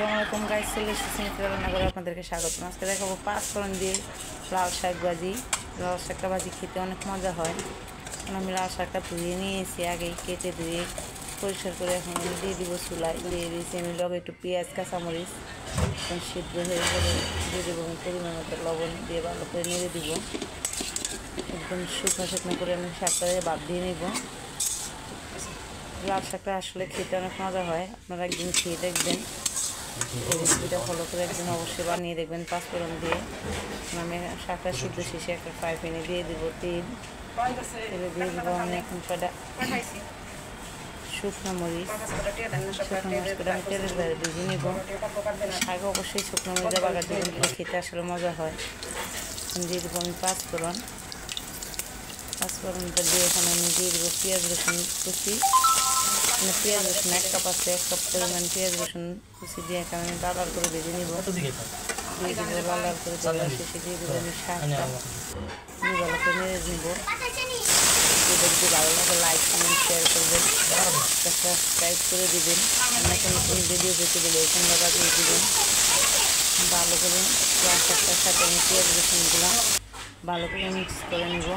আসসালামু আলাইকুম গাইস, চলে এসেছি রান্না করে আপনাদেরকে স্বাগত। আজকে দেখাবো পাঁচফোড়ন দিয়ে লাল শাক ভাজি। লাল শাকটা ভাজি খেতে অনেক মজা হয়। এখন আমি লাল শাকটা ধুয়ে নিয়েছি, আগেই কেটে ধুয়ে পরিষ্কার করে এখন আমি দিয়ে দিব চুলায়। দিয়ে দিয়েছি আমি লগে একটু পেঁয়াজ কাঁচামরিচ, এখন সিদ্ধ হয়ে গেলে দিয়ে দেবো আমি পরিমাণ মতো লবণ দিয়ে ভালো করে নেড়ে দিব। একদম শুকনো করে আমি শাকটা ভাপ দিয়ে নেব। লাল শাকটা আসলে খেতে অনেক মজা হয়, আপনারা একদিন খেয়ে দেখবেন। এই রেসিপিটা ফলো করে একদিন অবশ্যই বানিয়ে দেখবেন পাঁচফোড়ন দিয়ে। আমি শাকটা সিদ্ধ শেষে একটা ফ্রাই প্যানে দিয়ে দেবো তেল দিয়ে দেবো আমি এখন কটা শুকনো মরিচ আমি তেলের বাইরে ভেজে নেব। শাক অবশ্যই শুকনো মরিচে বাগার দেবেন, দিলে খেতে আসলে মজা হয়। দিয়ে দেবো আমি পাঁচফোড়নটা দিয়ে এখানে আমি দিয়ে দেবো পেঁয়াজ রসুন কুচি। পেঁয়াজ রসুন 1 কাপ আছে, 1 কাপ পরিমাণ পেঁয়াজ রসুন কুচি দিয়ে এখানে আমি লাল করে ভেজে নিব। দিয়ে দেবো লাল করে দেওয়ার শেষে দিয়ে দেবো আমি শাকটা দিয়ে ভালো করে নেড়ে নিব। যদি ভালো লাগে লাইক কমেন্ট শেয়ার করবেন, সাবস্ক্রাইব করে দেবেন। নতুন নতুন ভিডিও পেতে গেলে এখানে বাজিয়ে দেবেন। ভালো করে শাকটার সাথে আমি পেঁয়াজ রসুনগুলো ভালো করে মিক্স করে নেব।